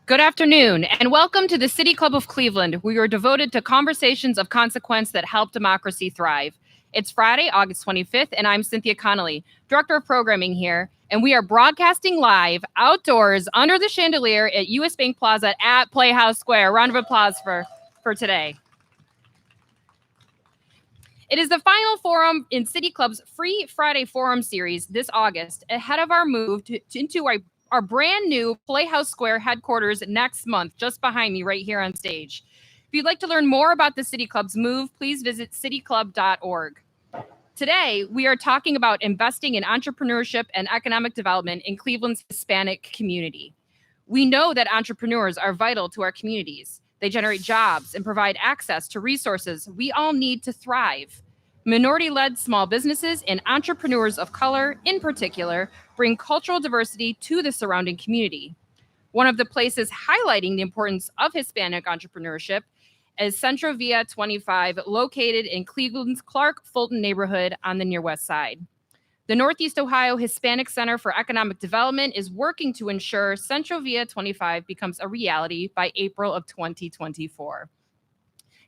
Good afternoon, and welcome to the City Club of Cleveland. We are devoted to conversations of consequence that help democracy thrive. It's Friday, August 25th, and I'm Cynthia Connolly, Director of Programming here, and we are broadcasting live outdoors under the chandelier at US Bank Plaza at Playhouse Square. Round of applause for today. It is the final forum in City Club's Free Friday Forum series this August, ahead of our move into our brand new Playhouse Square headquarters next month, just behind me right here on stage. If you'd like to learn more about the City Club's move, please visit cityclub.org. Today, we are talking about investing in entrepreneurship and economic development in Cleveland's Hispanic community. We know that entrepreneurs are vital to our communities. They generate jobs and provide access to resources we all need to thrive. Minority-led small businesses and entrepreneurs of color, in particular, bring cultural diversity to the surrounding community. One of the places highlighting the importance of Hispanic entrepreneurship is CentroVilla25, located in Cleveland's Clark Fulton neighborhood on the Near West Side. The Northeast Ohio Hispanic Center for Economic Development is working to ensure CentroVilla25 becomes a reality by April of 2024.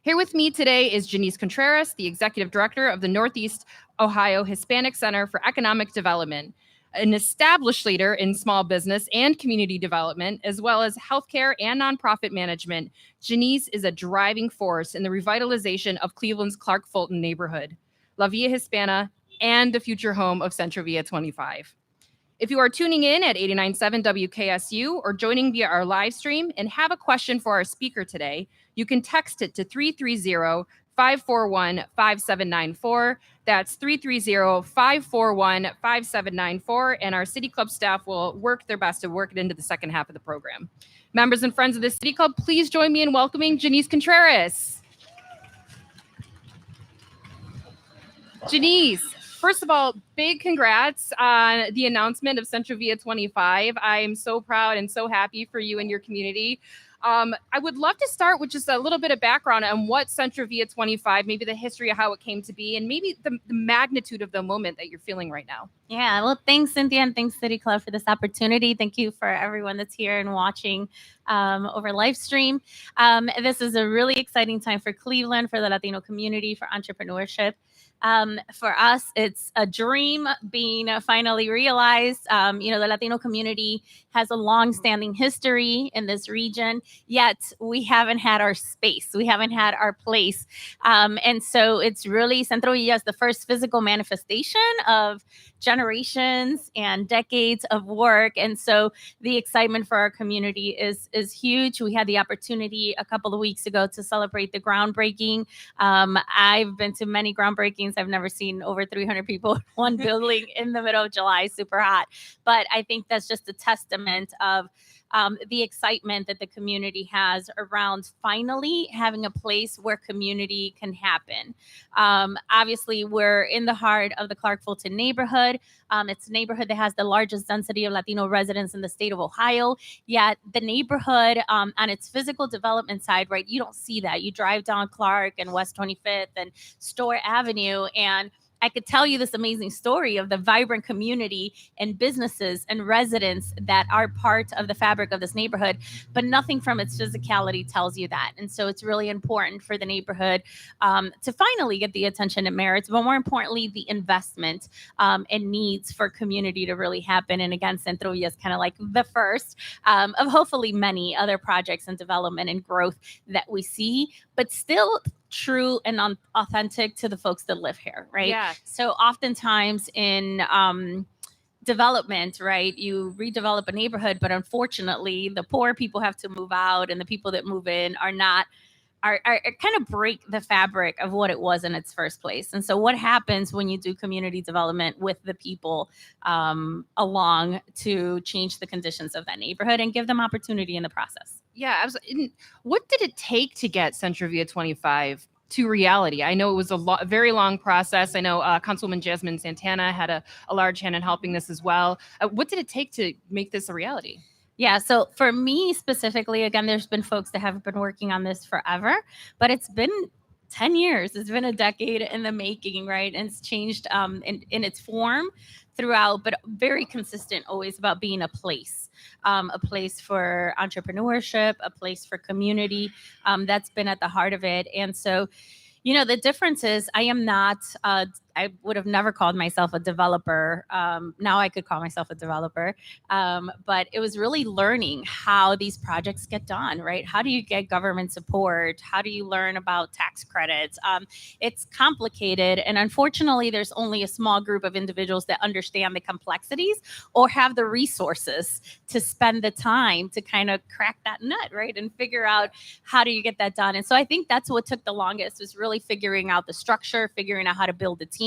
Here with me today is Janice Contreras, the Executive Director of the Northeast Ohio Hispanic Center for Economic Development, an established leader in small business and community development, as well as healthcare and nonprofit management. Janice is a driving force in the revitalization of Cleveland's Clark Fulton neighborhood, La Villa Hispana, and the future home of CentroVilla25. If you are tuning in at 89.7 WKSU or joining via our live stream and have a question for our speaker today, you can text it to 330-541-5794. That's 330-541-5794, and our City Club staff will work their best to work it into the second half of the program. Members and friends of the City Club, please join me in welcoming Janice Contreras. Janice, first of all, big congrats on the announcement of CentroVilla25. I'm so proud and so happy for you and your community. I would love to start with just a little bit of background on what CentroVilla25, maybe the history of how it came to be, and maybe the magnitude of the moment that you're feeling right now. Yeah, well, thanks, Cynthia, and thanks, City Club, for this opportunity. Thank you for everyone that's here and watching over live stream. This is a really exciting time for Cleveland, for the Latino community, for entrepreneurship. For us, it's a dream being finally realized. The Latino community has a long-standing history in this region, yet we haven't had our space. We haven't had our place. And so it's really, CentroVilla is the first physical manifestation of generations and decades of work. And so the excitement for our community is huge. We had the opportunity a couple of weeks ago to celebrate the groundbreaking. I've been to many groundbreakings. I've never seen over 300 people in one building in the middle of July, super hot. But I think that's just a testament of the excitement that the community has around finally having a place where community can happen. Obviously, we're in the heart of the Clark Fulton neighborhood. It's a neighborhood that has the largest density of Latino residents in the state of Ohio. Yet the neighborhood on its physical development side, right, you don't see that. You drive down Clark and West 25th and Store Avenue, and I could tell you this amazing story of the vibrant community and businesses and residents that are part of the fabric of this neighborhood, but nothing from its physicality tells you that. And so it's really important for the neighborhood to finally get the attention it merits, but more importantly, the investment and needs for community to really happen. And again, CentroVilla is kind of like the first of hopefully many other projects and development and growth that we see, but still true and authentic to the folks that live here, right? Yeah. So oftentimes in development, right, you redevelop a neighborhood, but unfortunately the poor people have to move out, and the people that move in are kind of break the fabric of what it was in its first place. And so what happens when you do community development with the people along to change the conditions of that neighborhood and give them opportunity in the process? Yeah, absolutely. What did it take to get CentroVilla25 to reality? I know it was a very long process. I know Councilwoman Jasmine Santana had a large hand in helping this as well. What did it take to make this a reality? Yeah, so for me specifically, again, there's been folks that have been working on this forever, but it's been 10 years. It's been a decade in the making, right? And it's changed in its form throughout, but very consistent, always about being a place for entrepreneurship, a place for community. That's been at the heart of it. And so, the difference is I am not, I would have never called myself a developer. Now I could call myself a developer. But it was really learning how these projects get done, right? How do you get government support? How do you learn about tax credits? It's complicated. And unfortunately, there's only a small group of individuals that understand the complexities or have the resources to spend the time to kind of crack that nut, right? And figure out how do you get that done. And so I think that's what took the longest, was really figuring out the structure, figuring out how to build a team.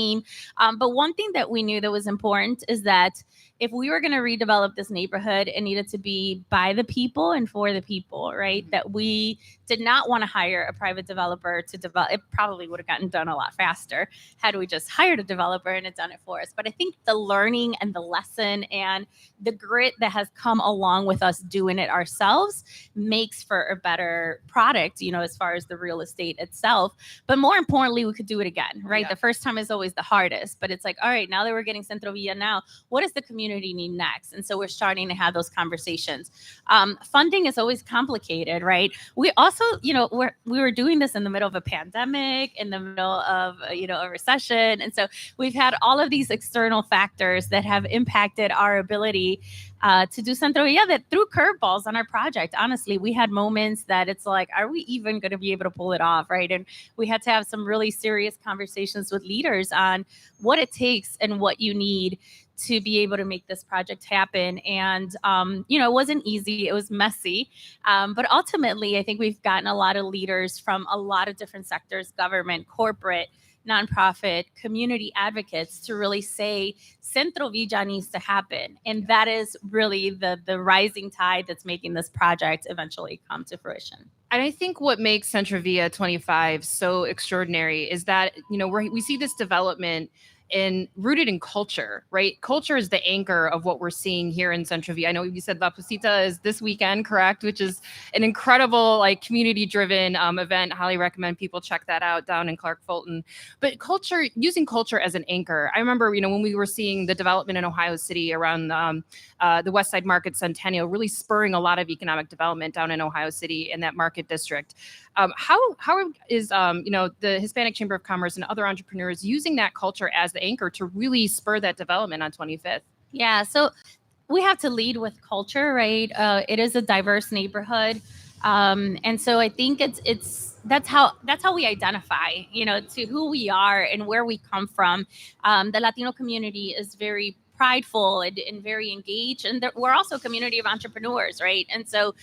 But one thing that we knew that was important is that if we were going to redevelop this neighborhood, it needed to be by the people and for the people, right? Mm-hmm. That we did not want to hire a private developer to develop. It probably would have gotten done a lot faster had we just hired a developer and had done it for us. But I think the learning and the lesson and the grit that has come along with us doing it ourselves makes for a better product, as far as the real estate itself. But more importantly, we could do it again, right? Yeah. The first time is always the hardest, but it's like, all right, now that we're getting CentroVilla now, what does the community need next? And so we're starting to have those conversations. Funding is always complicated, right? We also, we were doing this in the middle of a pandemic, in the middle of, a recession. And so we've had all of these external factors that have impacted our ability to do CentroVilla, that threw curveballs on our project. Honestly, we had moments that it's like, are we even going to be able to pull it off, right? And we had to have some really serious conversations with leaders on what it takes and what you need to be able to make this project happen. And, it wasn't easy. It was messy. But ultimately, I think we've gotten a lot of leaders from a lot of different sectors: government, corporate, nonprofit, community advocates, to really say CentroVilla needs to happen. And that is really the rising tide that's making this project eventually come to fruition. And I think what makes CentroVilla25 so extraordinary is that, we see this development rooted in culture, right? Culture is the anchor of what we're seeing here in CentroVilla. I know you said La Placita is this weekend, correct? Which is an incredible, community-driven event. Highly recommend people check that out down in Clark Fulton. But using culture as an anchor. I remember, when we were seeing the development in Ohio City around the West Side Market Centennial, really spurring a lot of economic development down in Ohio City in that market district. How is the Hispanic Chamber of Commerce and other entrepreneurs using that culture as the anchor to really spur that development on 25th? Yeah, so we have to lead with culture, right? It is a diverse neighborhood, and so I think that's how we identify, to who we are and where we come from. The Latino community is very prideful and very engaged, and we're also a community of entrepreneurs, right? And so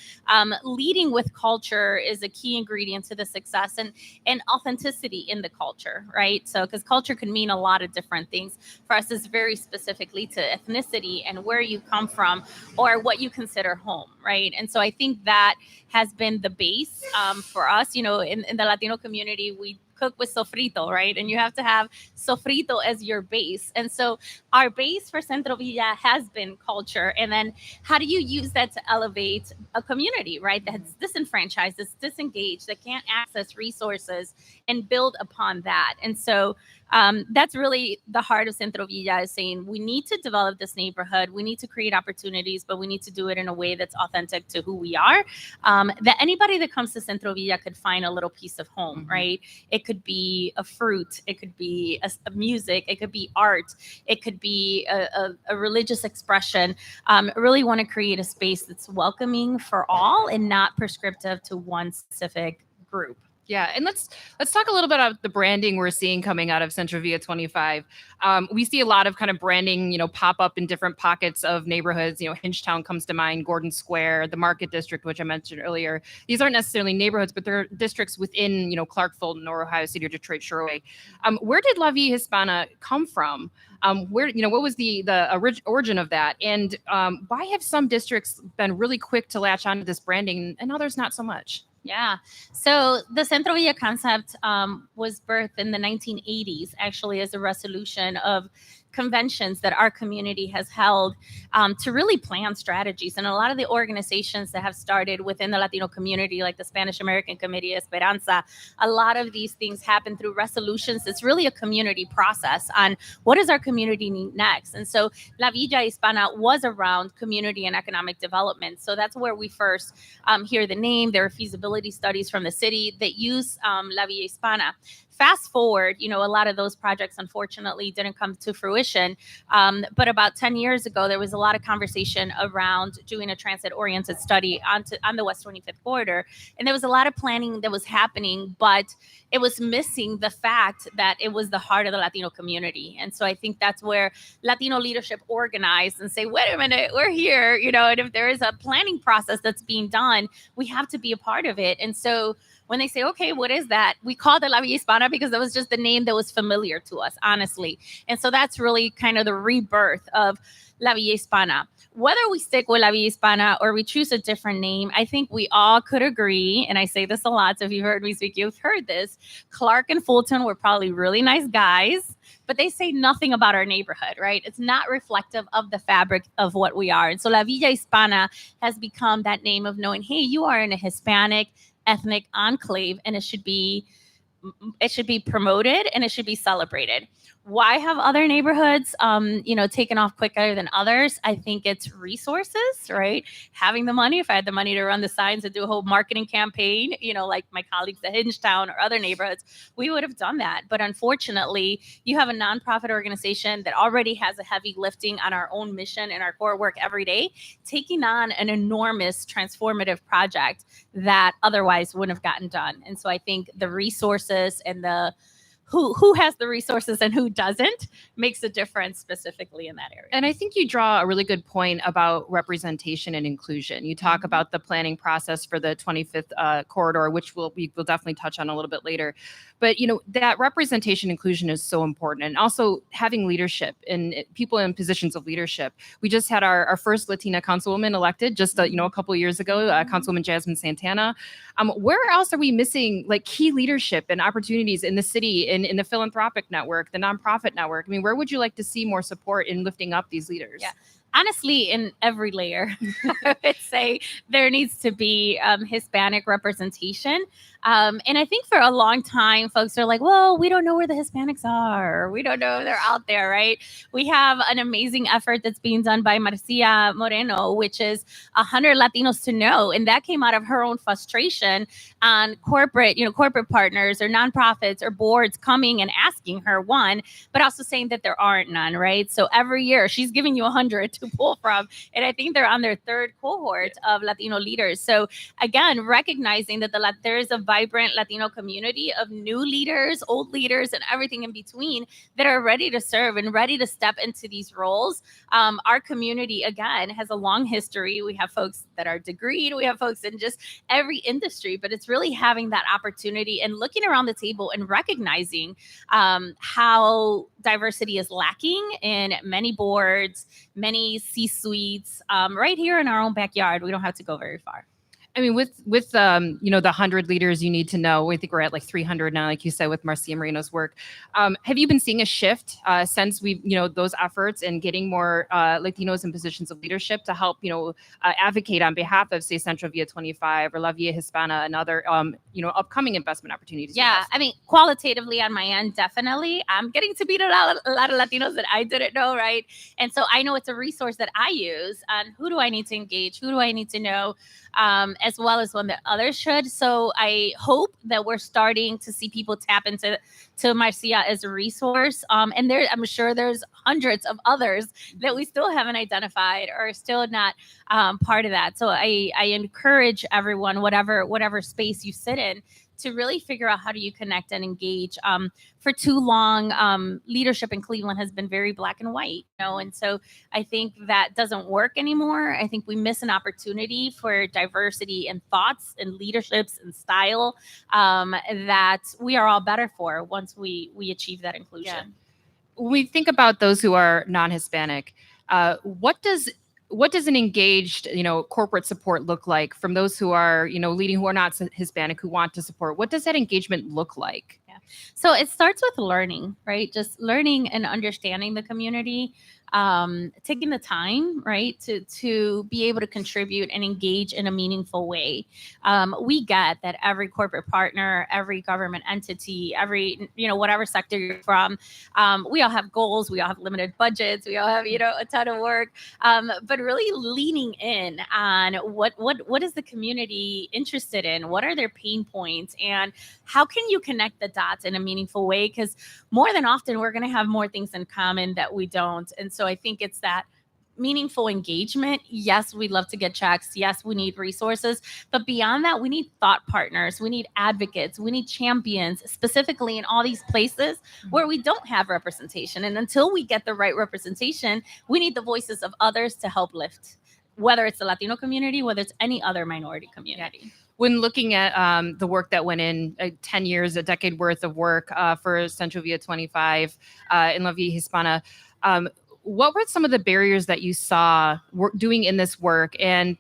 leading with culture is a key ingredient to the success, and authenticity in the culture, right? So because culture can mean a lot of different things. For us, it's very specifically to ethnicity and where you come from or what you consider home, right? And so I think that has been the base for us. In the Latino community, we cook with sofrito, right? And you have to have sofrito as your base. And so our base for CentroVilla has been culture. And then how do you use that to elevate a community, right? That's disenfranchised, that's disengaged, that can't access resources, and build upon that. And so that's really the heart of CentroVilla, is saying we need to develop this neighborhood. We need to create opportunities, but we need to do it in a way that's authentic to who we are. That anybody that comes to CentroVilla could find a little piece of home, mm-hmm. right? It could be a fruit. It could be a music. It could be art. It could be a religious expression. Really want to create a space that's welcoming for all and not prescriptive to one specific group. Yeah, and let's talk a little bit about the branding we're seeing coming out of CentroVilla25. We see a lot of kind of branding, pop up in different pockets of neighborhoods. Hingetown comes to mind, Gordon Square, the Market District, which I mentioned earlier. These aren't necessarily neighborhoods, but they're districts within, Clark Fulton or Ohio City or Detroit Shoreway. Where did La Vie Hispana come from? What was the origin of that? And why have some districts been really quick to latch onto this branding and others not so much? Yeah. So the CentroVilla concept was birthed in the 1980s, actually, as a resolution of conventions that our community has held to really plan strategies. And a lot of the organizations that have started within the Latino community, like the Spanish American Committee, Esperanza, a lot of these things happen through resolutions. It's really a community process on what does our community need next. And so La Villa Hispana was around community and economic development. So that's where we first hear the name. There are feasibility studies from the city that use La Villa Hispana. Fast forward, a lot of those projects, unfortunately, didn't come to fruition. But about 10 years ago, there was a lot of conversation around doing a transit-oriented study on the West 25th corridor. And there was a lot of planning that was happening, but it was missing the fact that it was the heart of the Latino community. And so I think that's where Latino leadership organized and say, wait a minute, we're here, and if there is a planning process that's being done, we have to be a part of it. And so when they say, okay, what is that? We called it La Villa Hispana because that was just the name that was familiar to us, honestly. And so that's really kind of the rebirth of La Villa Hispana. Whether we stick with La Villa Hispana or we choose a different name, I think we all could agree, and I say this a lot, so if you've heard me speak, you've heard this, Clark and Fulton were probably really nice guys, but they say nothing about our neighborhood, right? It's not reflective of the fabric of what we are. And so La Villa Hispana has become that name of knowing, hey, you are in a Hispanic ethnic enclave, and it should be promoted and it should be celebrated. Why have other neighborhoods, taken off quicker than others? I think it's resources, right? Having the money. If I had the money to run the signs and do a whole marketing campaign, like my colleagues at Hingetown or other neighborhoods, we would have done that. But unfortunately, you have a nonprofit organization that already has a heavy lifting on our own mission and our core work every day, taking on an enormous transformative project that otherwise wouldn't have gotten done. And so I think the resources and the who has the resources and who doesn't makes a difference specifically in that area. And I think you draw a really good point about representation and inclusion. You talk about the planning process for the 25th corridor, which we will definitely touch on a little bit later. But, that representation inclusion is so important. And also having leadership and people in positions of leadership. We just had our first Latina councilwoman elected just, a couple of years ago, Councilwoman Jasmine Santana. Where else are we missing key leadership and opportunities in the city, in the philanthropic network, the nonprofit network? I mean, where would you like to see more support in lifting up these leaders? Yeah. Honestly, in every layer, I would say there needs to be Hispanic representation. And I think for a long time, folks are like, well, we don't know where the Hispanics are. We don't know if they're out there, right? We have an amazing effort that's being done by Marcia Moreno, which is 100 Latinos to know. And that came out of her own frustration on corporate partners or nonprofits or boards coming and asking her, one, but also saying that there aren't none, right? So every year she's giving you 100 to pull from. And I think they're on their third cohort of Latino leaders. So again, recognizing that there is a vibrant Latino community of new leaders, old leaders, and everything in between that are ready to serve and ready to step into these roles. Our community, again, has a long history. We have folks that are degreed. We have folks in just every industry, but it's really having that opportunity and looking around the table and recognizing how diversity is lacking in many boards, many C-suites, right here in our own backyard. We don't have to go very far. I mean, with the 100 leaders you need to know, I think we're at 300 now, like you said, with Marcia Moreno's work. Have you been seeing a shift since those efforts and getting more Latinos in positions of leadership to help, advocate on behalf of, say, CentroVilla25 or La Villa Hispana and other, upcoming investment opportunities? Yeah, I mean, qualitatively on my end, definitely. I'm getting to meet a lot of Latinos that I didn't know, right? And so I know it's a resource that I use on who do I need to engage, who do I need to know, as well as one that others should. So I hope that we're starting to see people tap into Marcia as a resource. And I'm sure there's hundreds of others that we still haven't identified or still not part of that. So I encourage everyone, whatever space you sit in, to really figure out how do you connect and engage. For too long, leadership in Cleveland has been very black and white, and so I think that doesn't work anymore. I think we miss an opportunity for diversity in thoughts and leaderships and style that we are all better for once we achieve that inclusion. Yeah. When we think about those who are non-Hispanic, what does an engaged, corporate support look like from those who are, leading, who are not Hispanic, who want to support? What does that engagement look like? Yeah. So it starts with learning, right? Just learning and understanding the community, taking the time, right, to be able to contribute and engage in a meaningful way. We get that every corporate partner, every government entity, every whatever sector you're from, we all have goals, we all have limited budgets, we all have a ton of work, but really leaning in on what is the community interested in, what are their pain points, and how can you connect the dots in a meaningful way? Because more than often, we're going to have more things in common that we don't. And so I think it's that meaningful engagement. Yes, we love to get checks. Yes, we need resources. But beyond that, we need thought partners. We need advocates. We need champions, specifically in all these places where we don't have representation. And until we get the right representation, we need the voices of others to help lift, whether it's the Latino community, whether it's any other minority community. Yeah. When looking at the work that went in, 10 years, a decade worth of work for CentroVilla25 in La Villa Hispana, what were some of the barriers that you saw doing in this work, and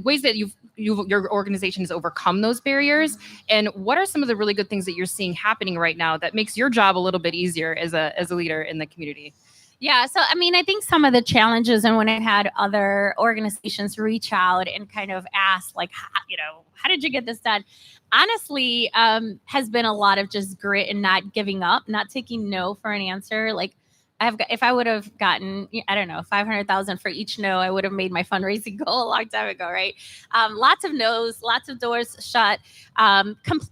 ways that your organization has overcome those barriers? And what are some of the really good things that you're seeing happening right now that makes your job a little bit easier as a leader in the community? Yeah. So, I mean, I think some of the challenges, and when I had other organizations reach out and kind of ask, like, how did you get this done? Honestly, has been a lot of just grit and not giving up, not taking no for an answer. Like, if I would have gotten, I don't know, 500,000 for each no, I would have made my fundraising goal a long time ago, right? Lots of no's, lots of doors shut,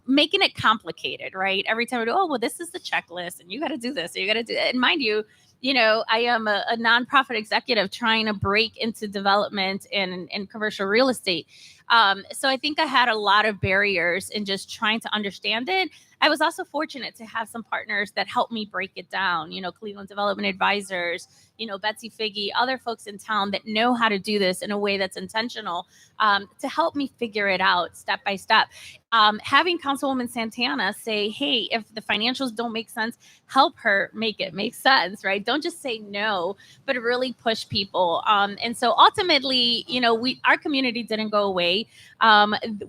making it complicated, right? Every time I do, oh, well, this is the checklist, and you got to do this, and you got to do that. And mind you, I am a nonprofit executive trying to break into development and commercial real estate. So I think I had a lot of barriers in just trying to understand it. I was also fortunate to have some partners that helped me break it down, Cleveland Development Advisors, Betsy Figge, other folks in town that know how to do this in a way that's intentional, to help me figure it out step by step. Having Councilwoman Santana say, hey, if the financials don't make sense, help her make it make sense, right? Don't just say no, but really push people. And so ultimately, our community didn't go away.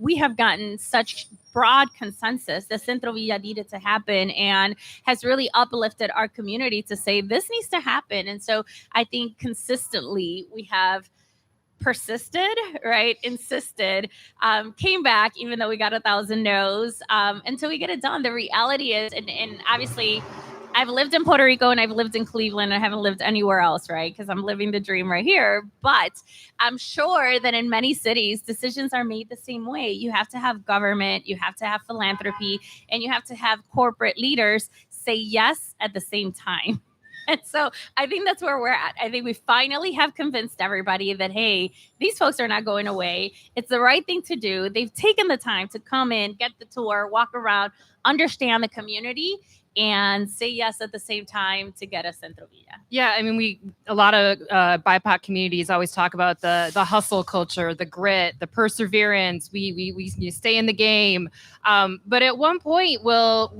We have gotten such broad consensus that CentroVilla needed to happen, and has really uplifted our community to say this needs to happen. And so I think consistently we have persisted, right? Insisted, came back, even though we got 1,000 no's, until we get it done. The reality is, and obviously I've lived in Puerto Rico and I've lived in Cleveland. I haven't lived anywhere else, right? Because I'm living the dream right here. But I'm sure that in many cities, decisions are made the same way. You have to have government, you have to have philanthropy, and you have to have corporate leaders say yes at the same time. And so I think that's where we're at. I think we finally have convinced everybody that, hey, these folks are not going away. It's the right thing to do. They've taken the time to come in, get the tour, walk around, understand the community, and say yes at the same time to get us CentroVilla. Yeah, I mean, a lot of BIPOC communities always talk about the hustle culture, the grit, the perseverance. We stay in the game. But at one point, will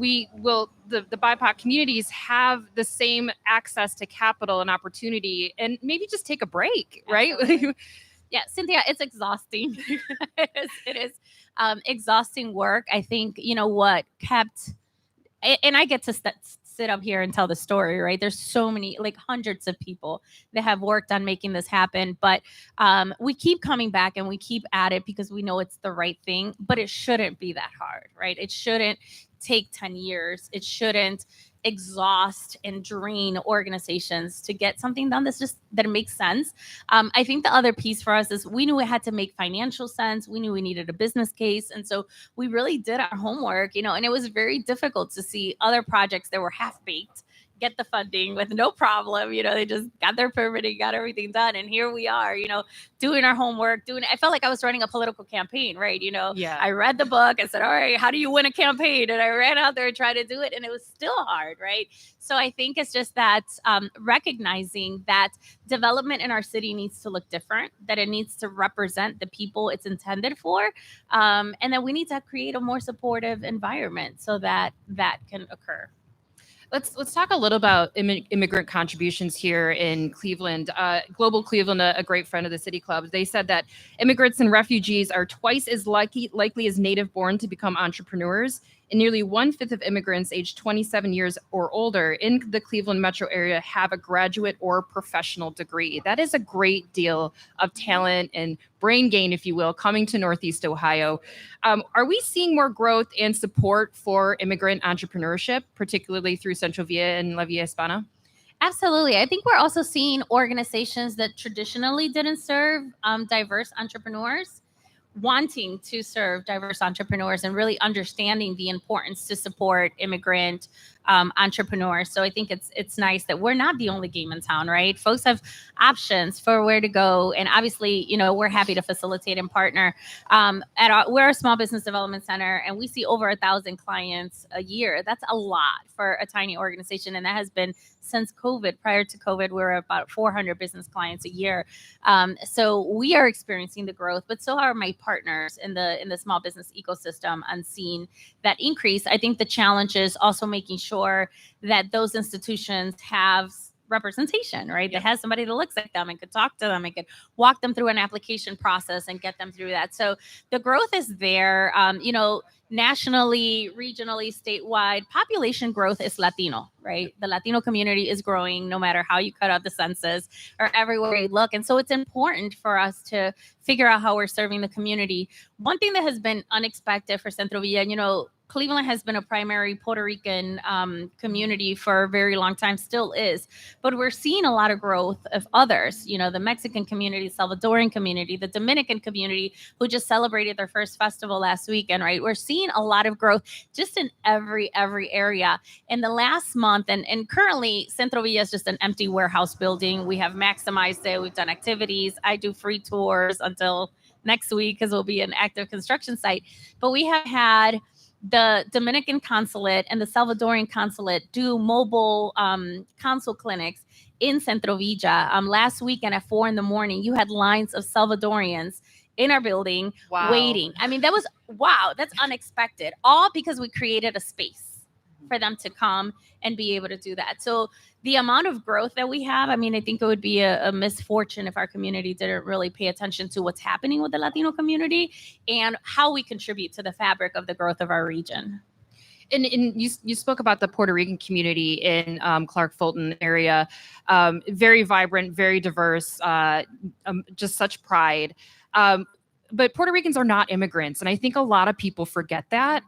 the BIPOC communities have the same access to capital and opportunity, and maybe just take a break, right? Yeah, Cynthia, it's exhausting. It is exhausting work. I think, what kept, and I get to sit up here and tell the story, right? There's so many, like hundreds of people that have worked on making this happen, but we keep coming back and we keep at it because we know it's the right thing, but it shouldn't be that hard, right? It shouldn't take 10 years. It shouldn't exhaust and drain organizations to get something done that it makes sense. I think the other piece for us is we knew it had to make financial sense. We knew we needed a business case. And so we really did our homework, and it was very difficult to see other projects that were half-baked get the funding with no problem. They just got their permitting, got everything done. And here we are, doing our homework, I felt like I was running a political campaign, right? Yeah. I read the book. I said, all right, how do you win a campaign? And I ran out there and tried to do it. And it was still hard, right? So I think it's just that recognizing that development in our city needs to look different, that it needs to represent the people it's intended for. And that we need to create a more supportive environment so that can occur. Let's talk a little about immigrant contributions here in Cleveland. Global Cleveland, a great friend of the City Club, they said that immigrants and refugees are twice as likely as native born to become entrepreneurs. and nearly 1/5 of immigrants aged 27 years or older in the Cleveland metro area have a graduate or professional degree. That is a great deal of talent and brain gain, if you will, coming to Northeast Ohio. Are we seeing more growth and support for immigrant entrepreneurship, particularly through CentroVilla and La Via Hispana? Absolutely. I think we're also seeing organizations that traditionally didn't serve diverse entrepreneurs wanting to serve diverse entrepreneurs and really understanding the importance to support immigrant entrepreneurs. So I think it's nice that we're not the only game in town, right? Folks have options for where to go, and obviously, we're happy to facilitate and partner. We're a small business development center, and we see over 1,000 clients a year. That's a lot for a tiny organization, and that has been since COVID. Prior to COVID, we were about 400 business clients a year. So we are experiencing the growth, but so are my partners in the small business ecosystem and seeing that increase. I think the challenge is also making sure that those institutions have representation, right? Yep. That has somebody that looks at them and could talk to them and could walk them through an application process and get them through that. So the growth is there. Nationally, regionally, statewide, population growth is Latino, right? The Latino community is growing no matter how you cut out the census or everywhere you look. And so it's important for us to figure out how we're serving the community. One thing that has been unexpected for CentroVilla, Cleveland has been a primary Puerto Rican community for a very long time, still is. But we're seeing a lot of growth of others, the Mexican community, Salvadoran community, the Dominican community, who just celebrated their first festival last weekend, right? We're seeing a lot of growth just in every area. In the last month, and currently, CentroVilla is just an empty warehouse building. We have maximized it. We've done activities. I do free tours until next week because we'll be an active construction site. But we have had the Dominican consulate and the Salvadorian consulate do mobile consul clinics in CentroVilla. Last weekend at 4 a.m, you had lines of Salvadorians in our building waiting. I mean, that's unexpected. All because we created a space for them to come and be able to do that. So the amount of growth that we have, I think it would be a misfortune if our community didn't really pay attention to what's happening with the Latino community and how we contribute to the fabric of the growth of our region. And you spoke about the Puerto Rican community in Clark Fulton area. Very vibrant, very diverse, just such pride. But Puerto Ricans are not immigrants, and I think a lot of people forget that.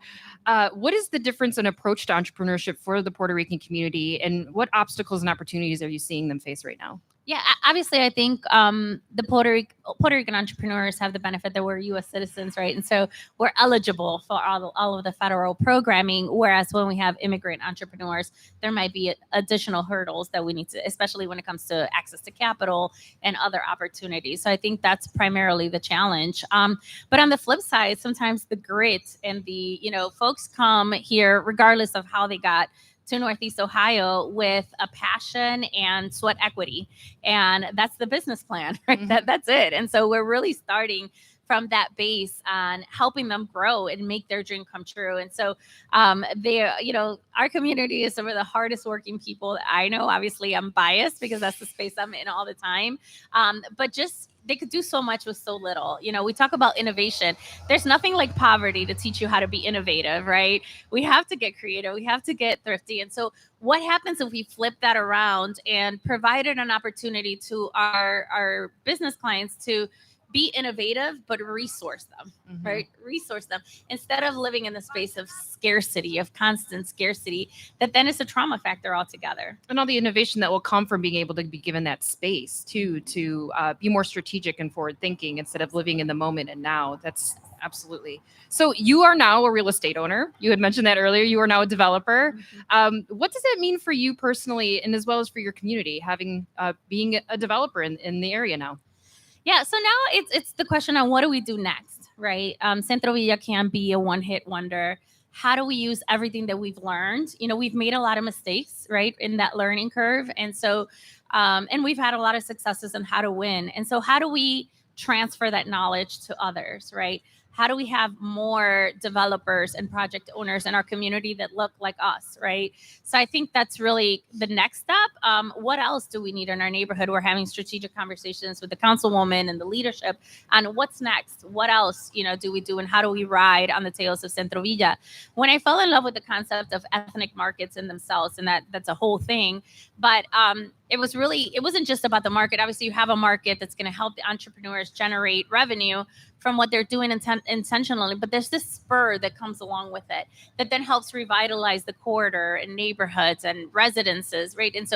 What is the difference in approach to entrepreneurship for the Puerto Rican community, and what obstacles and opportunities are you seeing them face right now? Yeah, obviously, I think the Puerto Rican entrepreneurs have the benefit that we're U.S. citizens, right? And so we're eligible for all of the federal programming, whereas when we have immigrant entrepreneurs, there might be additional hurdles that we need to, especially when it comes to access to capital and other opportunities. So I think that's primarily the challenge. But on the flip side, sometimes the grit and the, folks come here regardless of how they got to Northeast Ohio with a passion and sweat equity. And that's the business plan, right? Mm-hmm. That's it. And so we're really starting from that base on helping them grow and make their dream come true. And so our community is some of the hardest working people that I know. Obviously, I'm biased because that's the space I'm in all the time. But just they could do so much with so little. We talk about innovation. There's nothing like poverty to teach you how to be innovative, right? We have to get creative. We have to get thrifty. And so what happens if we flip that around and provided an opportunity to our business clients to be innovative, but resource them, right? Resource them instead of living in the space of scarcity, of constant scarcity, that then is a trauma factor altogether. And all the innovation that will come from being able to be given that space to be more strategic and forward thinking instead of living in the moment and now. That's absolutely. So you are now a real estate owner. You had mentioned that earlier. You are now a developer. What does that mean for you personally, and as well as for your community, having being a developer in the area now? Yeah, so now it's the question on what do we do next, right? CentroVilla can be a one-hit wonder. How do we use everything that we've learned? We've made a lot of mistakes, right, in that learning curve. And so, and we've had a lot of successes on how to win. And so how do we transfer that knowledge to others, right? How do we have more developers and project owners in our community that look like us, right? So I think that's really the next step. What else do we need in our neighborhood? We're having strategic conversations with the councilwoman and the leadership on what's next. What else, do we do, and how do we ride on the tails of CentroVilla? When I fell in love with the concept of ethnic markets in themselves, and that's a whole thing, but it wasn't just about the market. Obviously, you have a market that's going to help the entrepreneurs generate revenue from what they're doing intentionally, but there's this spur that comes along with it that then helps revitalize the corridor and neighborhoods and residences, right? And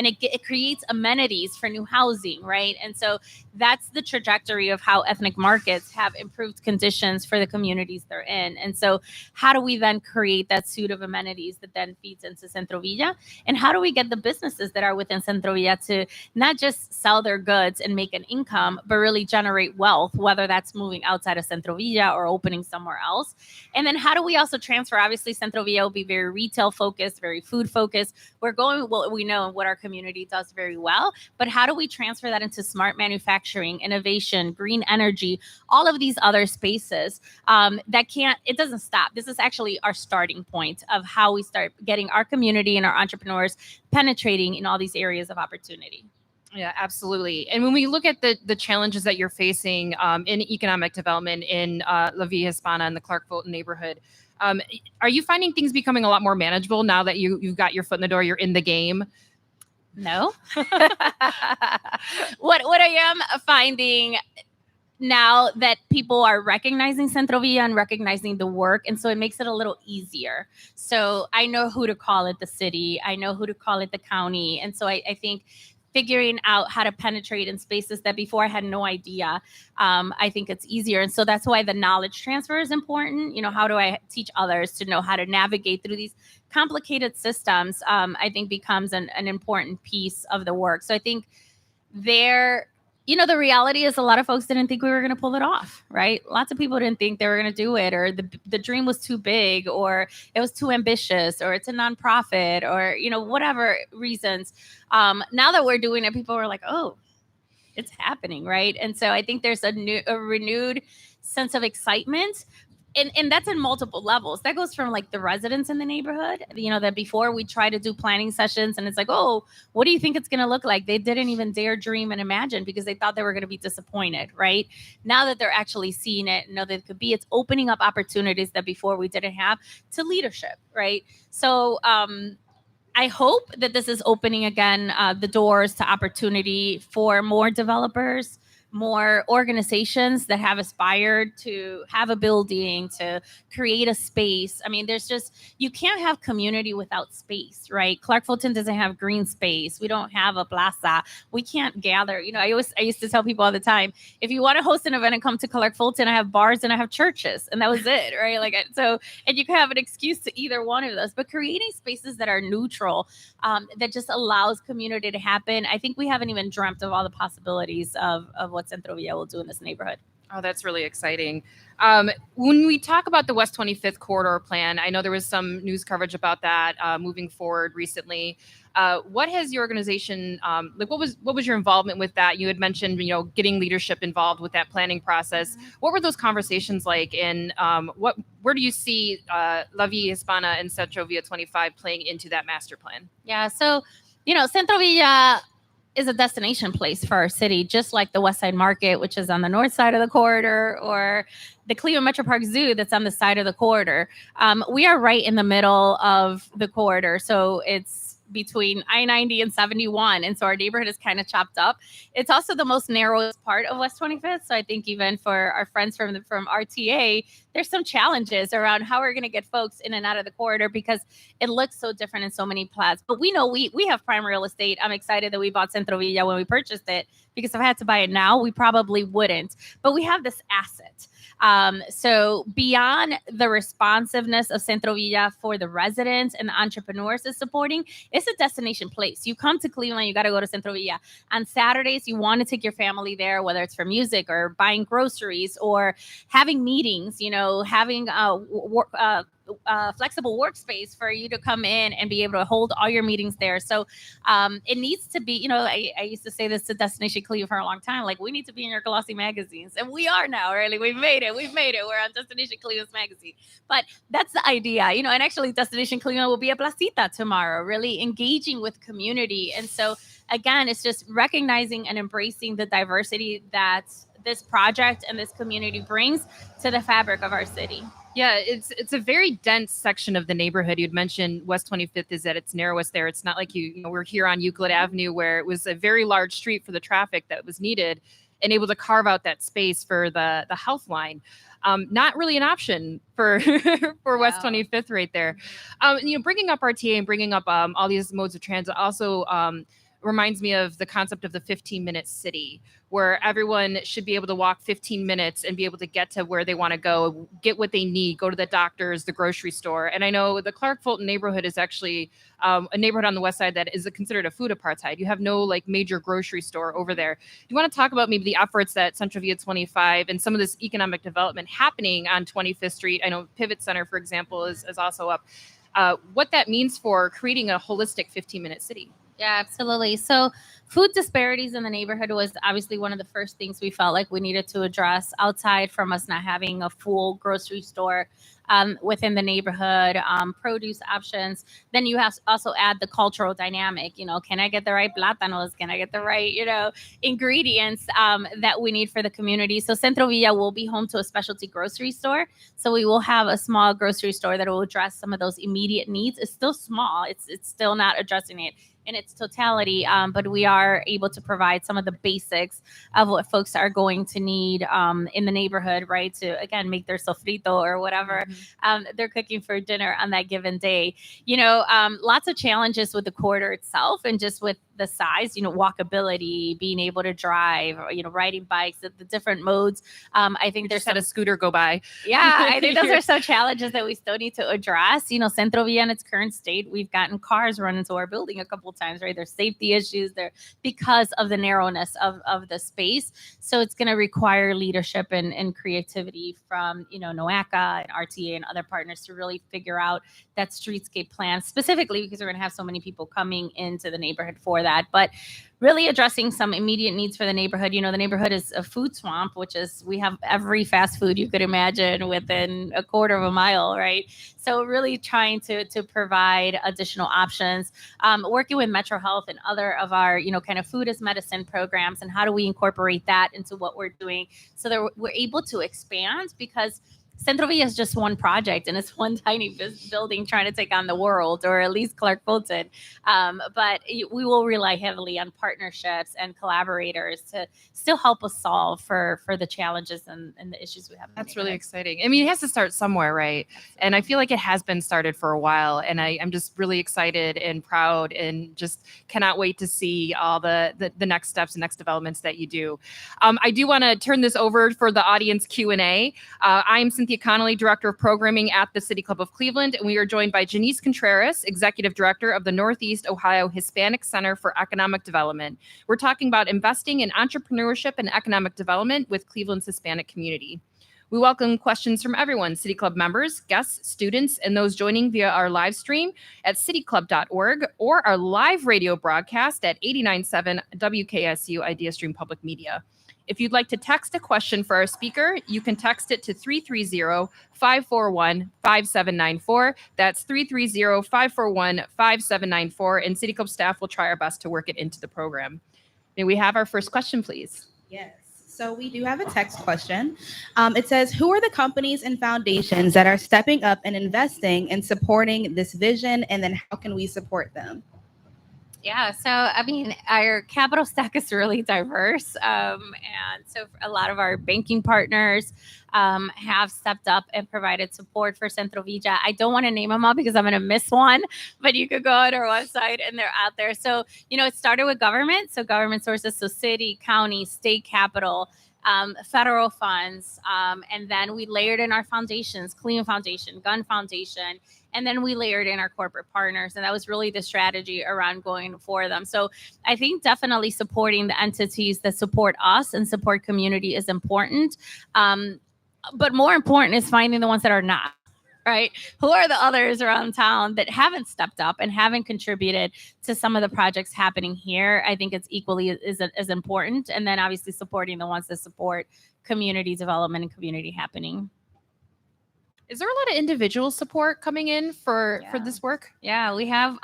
it creates amenities for new housing, right? And so that's the trajectory of how ethnic markets have improved conditions for the communities they're in. And so how do we then create that suite of amenities that then feeds into CentroVilla? And how do we get the businesses that are within CentroVilla to not just sell their goods and make an income, but really generate wealth, whether that's moving outside of CentroVilla or opening somewhere else? And then how do we also transfer? Obviously, CentroVilla will be very retail focused, very food focused. We're going with what we know and what our community does very well, but how do we transfer that into smart manufacturing, innovation, green energy, all of these other spaces it doesn't stop. This is actually our starting point of how we start getting our community and our entrepreneurs penetrating in all these areas of opportunity. Yeah, absolutely. And when we look at the challenges that you're facing in economic development in La Villa Hispana and the Clark Fulton neighborhood, are you finding things becoming a lot more manageable now that you've got your foot in the door, you're in the game? No. What I am finding now that people are recognizing CentroVilla and recognizing the work, and so it makes it a little easier. So I know who to call it the city. I know who to call it the county. And so I think figuring out how to penetrate in spaces that before I had no idea, I think it's easier. And so that's why the knowledge transfer is important. How do I teach others to know how to navigate through these complicated systems, I think becomes an important piece of the work. So I think the reality is a lot of folks didn't think we were going to pull it off, right? Lots of people didn't think they were going to do it, or the dream was too big, or it was too ambitious, or it's a nonprofit, or, whatever reasons. Now that we're doing it, people were like, oh, it's happening, right? And so I think there's a renewed sense of excitement. And that's in multiple levels. That goes from like the residents in the neighborhood, that before we try to do planning sessions and it's like, oh, what do you think it's going to look like? They didn't even dare dream and imagine because they thought they were going to be disappointed, right? Now that they're actually seeing it and know that it could be, it's opening up opportunities that before we didn't have to leadership, right? So I hope that this is opening again the doors to opportunity for more developers, more organizations that have aspired to have a building, to create a space. I mean, you can't have community without space, right? Clark Fulton doesn't have green space. We don't have a plaza. We can't gather. I used to tell people all the time, if you want to host an event and come to Clark Fulton, I have bars and I have churches, and that was it, right? And you can have an excuse to either one of those, but creating spaces that are neutral, that just allows community to happen. I think we haven't even dreamt of all the possibilities of what CentroVilla will do in this neighborhood. Oh, that's really exciting. When we talk about the West 25th corridor plan, I know there was some news coverage about that moving forward recently. What has your organization, what was your involvement with that? You had mentioned, getting leadership involved with that planning process. Mm-hmm. What were those conversations like? And where do you see La Villa Hispana and CentroVilla25 playing into that master plan? Yeah, so, CentroVilla is a destination place for our city, just like the West Side Market, which is on the north side of the corridor, or the Cleveland Metro Park Zoo that's on the side of the corridor. We are right in the middle of the corridor. So it's between I-90 and 71. And so our neighborhood is kind of chopped up. It's also the most narrowest part of West 25th. So I think even for our friends from RTA, there's some challenges around how we're going to get folks in and out of the corridor because it looks so different in so many plats. But we know we have prime real estate. I'm excited that we bought CentroVilla when we purchased it, because if I had to buy it now, we probably wouldn't. But we have this asset. So beyond the responsiveness of CentroVilla for the residents and the entrepreneurs it's supporting, it's a destination place. You come to Cleveland, you got to go to CentroVilla. On Saturdays, you want to take your family there, whether it's for music or buying groceries or having meetings, having flexible workspace for you to come in and be able to hold all your meetings there. So it needs to be, you know, I used to say this to Destination Cleveland for a long time, like, we need to be in your glossy magazines. And we are now, really. We've made it. We're on Destination Cleveland's magazine. But that's the idea, you know, and actually Destination Cleveland will be a placita tomorrow, really engaging with community. And so, again, it's just recognizing and embracing the diversity that this project and this community brings to the fabric of our city. Yeah, it's a very dense section of the neighborhood. You'd mentioned West 25th is at its narrowest there. It's not like you know, we're here on Euclid Avenue where it was a very large street for the traffic that was needed and able to carve out that space for the health line. Not really an option for for West 25th right there. You know, bringing up RTA and bringing up all these modes of transit also reminds me of the concept of the 15-minute city, where everyone should be able to walk 15 minutes and be able to get to where they want to go, get what they need, go to the doctors, the grocery store. And I know the Clark Fulton neighborhood is actually a neighborhood on the west side that is considered a food apartheid. You have no like major grocery store over there. Do you want to talk about maybe the efforts that CentroVilla25 and some of this economic development happening on 25th Street? I know Pivot Center, for example, is also up. What that means for creating a holistic 15-minute city. Yeah, absolutely. So food disparities in the neighborhood was obviously one of the first things we felt like we needed to address, outside from us not having a full grocery store within the neighborhood, produce options. Then you have to also add the cultural dynamic. You know, can I get the right plátanos? Can I get the right, you know, ingredients that we need for the community? So CentroVilla will be home to a specialty grocery store. So we will have a small grocery store that will address some of those immediate needs. It's still small. It's still not addressing it in its totality, but we are able to provide some of the basics of what folks are going to need in the neighborhood, right? To, again, make their sofrito or whatever they're cooking for dinner on that given day. You know, lots of challenges with the corridor itself and just with the size, you know, walkability, being able to drive, you know, riding bikes, the different modes. I think there's had a scooter go by. Yeah, I think those are some challenges that we still need to address. You know, CentroVilla in its current state, we've gotten cars run into our building a couple of times, right? There's safety issues there because of the narrowness of the space. So it's going to require leadership and creativity from, you know, NOACA and RTA and other partners to really figure out that streetscape plan, specifically because we're going to have so many people coming into the neighborhood for that. But really addressing some immediate needs for the neighborhood. You know, the neighborhood is a food swamp, which is, we have every fast food you could imagine within a quarter of a mile, right? So really trying to provide additional options, working with Metro Health and other of our, you know, kind of food as medicine programs, and how do we incorporate that into what we're doing so that we're able to expand, because CentroVilla is just one project and it's one tiny building trying to take on the world, or at least Clark Fulton. But we will rely heavily on partnerships and collaborators to still help us solve for the challenges and the issues we have. That's really exciting. I mean, it has to start somewhere, right? Absolutely. And I feel like it has been started for a while. And I'm just really excited and proud and just cannot wait to see all the next steps and next developments that you do. I do want to turn this over for the audience Q&A. I'm Cynthia Connolly, Director of Programming at the City Club of Cleveland, and we are joined by Janice Contreras, Executive Director of the Northeast Ohio Hispanic Center for Economic Development. We're talking about investing in entrepreneurship and economic development with Cleveland's Hispanic community. We welcome questions from everyone, City Club members, guests, students, and those joining via our live stream at cityclub.org or our live radio broadcast at 89.7 WKSU Idea Stream Public Media. If you'd like to text a question for our speaker, you can text it to 330-541-5794. That's 330-541-5794, and City Club staff will try our best to work it into the program. May we have our first question, please? Yes. So we do have a text question. It says, who are the companies and foundations that are stepping up and investing and supporting this vision, and then how can we support them? Yeah, so I mean, our capital stack is really diverse. And so a lot of our banking partners have stepped up and provided support for CentroVilla. I don't want to name them all because I'm going to miss one, but you could go on our website and they're out there. So, you know, it started with government. So government sources, so city, county, state capital, federal funds. And then we layered in our foundations, Cleveland Foundation, Gun Foundation, and then we layered in our corporate partners. And that was really the strategy around going for them. So I think definitely supporting the entities that support us and support community is important. But more important is finding the ones that are not. right? Who are the others around town that haven't stepped up and haven't contributed to some of the projects happening here? I think it's equally as important. And then obviously supporting the ones that support community development and community happening. Is there a lot of individual support coming in for this work? Yeah, we have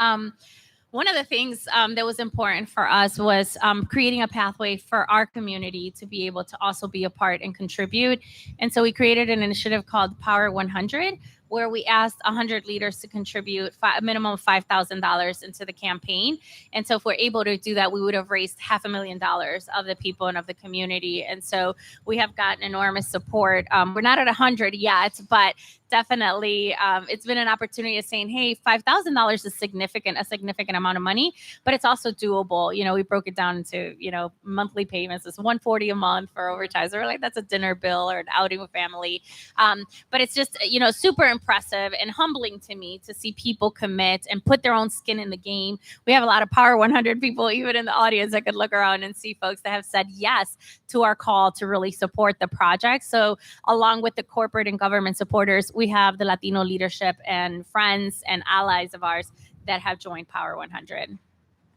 one of the things that was important for us was creating a pathway for our community to be able to also be a part and contribute. And so we created an initiative called Power 100, where we asked 100 leaders to contribute a minimum of $5,000 into the campaign. And so if we're able to do that, we would have raised $500,000 of the people and of the community. And so we have gotten enormous support. We're not at 100 yet, but definitely it's been an opportunity of saying, hey, $5,000 is a significant amount of money, but it's also doable. You know, we broke it down into, monthly payments. It's $140 a month for overtime. So we're like, that's a dinner bill or an outing with family. But it's just, super impressive and humbling to me to see people commit and put their own skin in the game. We have a lot of Power 100 people, even in the audience. I could look around and see folks that have said yes to our call to really support the project. So along with the corporate and government supporters, we have the Latino leadership and friends and allies of ours that have joined Power 100.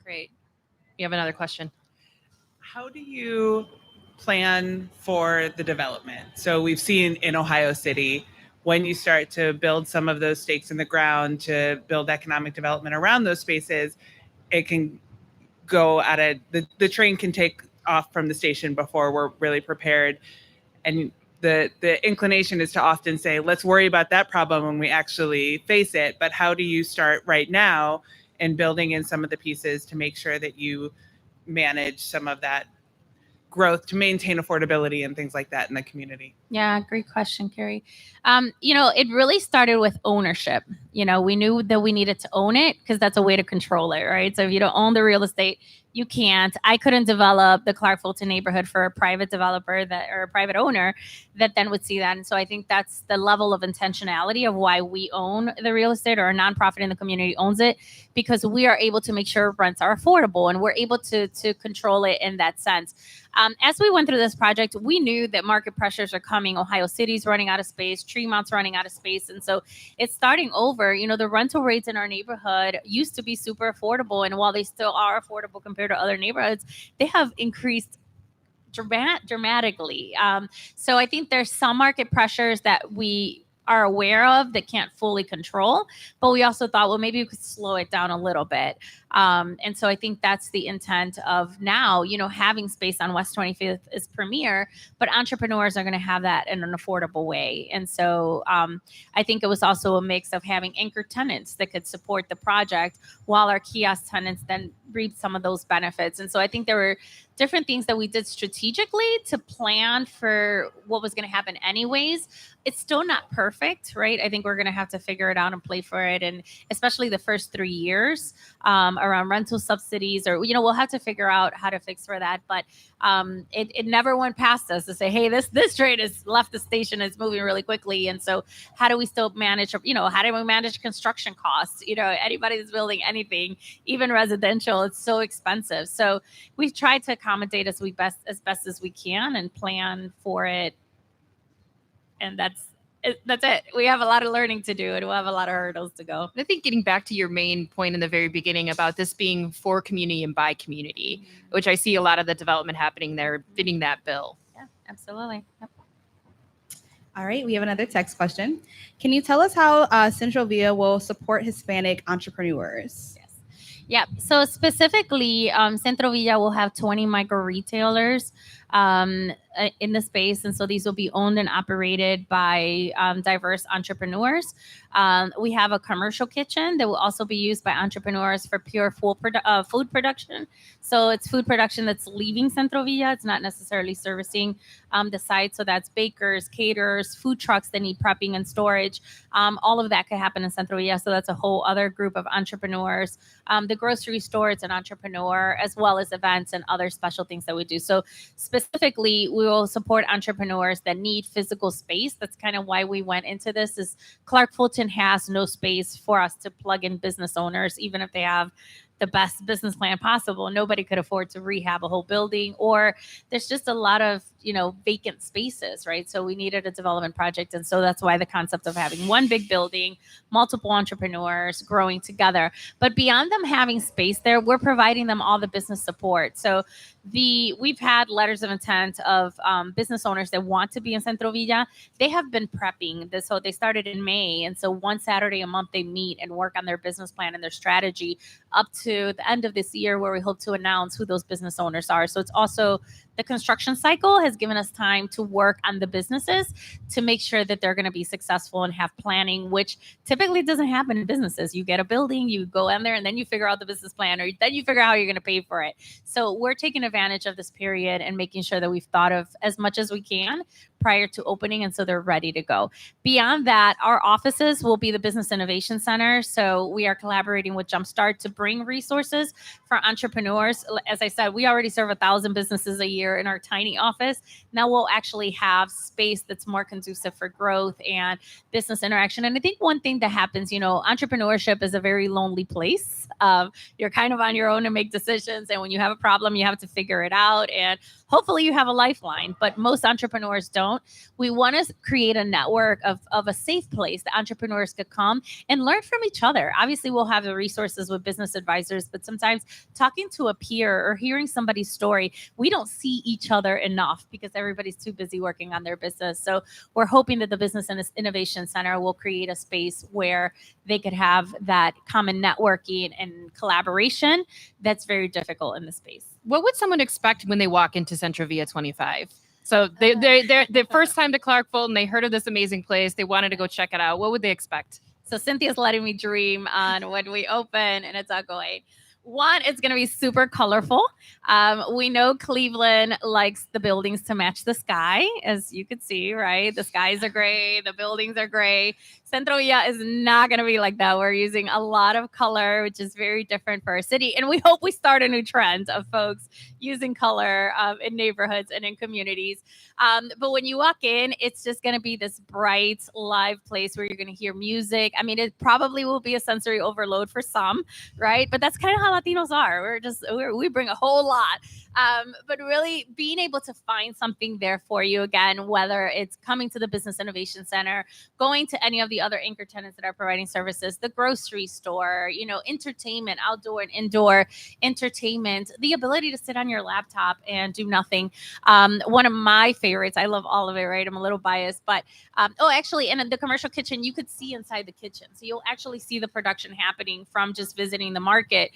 Great. You have another question. How do you plan for the development? So we've seen in Ohio City, when you start to build some of those stakes in the ground to build economic development around those spaces, it can go at the train can take off from the station before we're really prepared. And the inclination is to often say, let's worry about that problem when we actually face it. But how do you start right now in building in some of the pieces to make sure that you manage some of that growth to maintain affordability and things like that in the community? Yeah, great question, Carrie. It really started with ownership. We knew that we needed to own it because that's a way to control it, right? So if you don't own the real estate, you can't. I couldn't develop the Clark Fulton neighborhood for a private developer or a private owner that then would see that. And so I think that's the level of intentionality of why we own the real estate, or a nonprofit in the community owns it, because we are able to make sure rents are affordable and we're able to control it in that sense. As we went through this project, we knew that market pressures are coming. Ohio City's running out of space, Tremont's running out of space. And so it's starting over. The rental rates in our neighborhood used to be super affordable. And while they still are affordable compared to other neighborhoods, they have increased dramatically. So I think there's some market pressures that we are aware of that can't fully control, but we also thought, well, maybe we could slow it down a little bit. And so I think that's the intent of now, having space on West 25th is premier, but entrepreneurs are going to have that in an affordable way. And so I think it was also a mix of having anchor tenants that could support the project while our kiosk tenants then reap some of those benefits. And so I think there were different things that we did strategically to plan for what was going to happen anyways. It's still not perfect, right? I think we're going to have to figure it out and play for it. And especially the first 3 years around rental subsidies, or, we'll have to figure out how to fix for that. But it never went past us to say, hey, this train has left the station. It's moving really quickly. And so how do we still manage, how do we manage construction costs? Anybody that's building anything, even residential, it's so expensive. So we've tried to accommodate as best as we can and plan for it. And that's it. We have a lot of learning to do, and we'll have a lot of hurdles to go. I think getting back to your main point in the very beginning about this being for community and by community, which I see a lot of the development happening there fitting that bill. Yeah, absolutely. Yep. All right, we have another text question. Can you tell us how CentroVilla will support Hispanic entrepreneurs? Yeah, so specifically, CentroVilla will have 20 micro retailers in the space. And so these will be owned and operated by diverse entrepreneurs. We have a commercial kitchen that will also be used by entrepreneurs for pure food production. So it's food production that's leaving CentroVilla. It's not necessarily servicing the site. So that's bakers, caterers, food trucks that need prepping and storage. All of that could happen in CentroVilla. So that's a whole other group of entrepreneurs. The grocery store, it's an entrepreneur, as well as events and other special things that we do. So specifically, we will support entrepreneurs that need physical space. That's kind of why we went into this. Is Clark Fulton has no space for us to plug in business owners, even if they have the best business plan possible. Nobody could afford to rehab a whole building, or there's just a lot of, vacant spaces, right? So we needed a development project. And so that's why the concept of having one big building, multiple entrepreneurs growing together. But beyond them having space there, we're providing them all the business support. So we've had letters of intent of business owners that want to be in CentroVilla. They have been prepping this. So they started in May. And so one Saturday a month, they meet and work on their business plan and their strategy up to the end of this year, where we hope to announce who those business owners are. So it's also the construction cycle has given us time to work on the businesses to make sure that they're going to be successful and have planning, which typically doesn't happen in businesses. You get a building, you go in there, and then you figure out the business plan, or then you figure out how you're going to pay for it. So we're taking advantage of this period and making sure that we've thought of as much as we can prior to opening, and so they're ready to go. Beyond that, our offices will be the Business Innovation Center. So we are collaborating with Jumpstart to bring resources for entrepreneurs. As I said, we already serve 1,000 businesses a year in our tiny office. Now we'll actually have space that's more conducive for growth and business interaction. And I think one thing that happens, entrepreneurship is a very lonely place. You're kind of on your own to make decisions. And when you have a problem, you have to figure it out. And hopefully you have a lifeline, but most entrepreneurs don't. We want to create a network of a safe place that entrepreneurs could come and learn from each other. Obviously, we'll have the resources with business advisors, but sometimes talking to a peer or hearing somebody's story, we don't see each other enough because everybody's too busy working on their business. So we're hoping that the Business Innovation Center will create a space where they could have that common networking and collaboration that's very difficult in the space. What would someone expect when they walk into CentroVilla25? So they're the first time to Clark Fulton, they heard of this amazing place. They wanted to go check it out. What would they expect? So Cynthia's letting me dream on when we open, and it's all going. One, it's going to be super colorful. We know Cleveland likes the buildings to match the sky, as you could see, right? The skies are gray, the buildings are gray. CentroVilla is not going to be like that. We're using a lot of color, which is very different for our city. And we hope we start a new trend of folks using color in neighborhoods and in communities. But when you walk in, it's just going to be this bright, live place where you're going to hear music. I mean, it probably will be a sensory overload for some, right? But that's kind of how Latinos are. We bring a whole lot. But really being able to find something there for you, again, whether it's coming to the Business Innovation Center, going to any of the other anchor tenants that are providing services, the grocery store, entertainment, outdoor and indoor entertainment, the ability to sit on your laptop and do nothing. One of my favorites, I love all of it, right? I'm a little biased, but actually, in the commercial kitchen, you could see inside the kitchen. So you'll actually see the production happening from just visiting the market.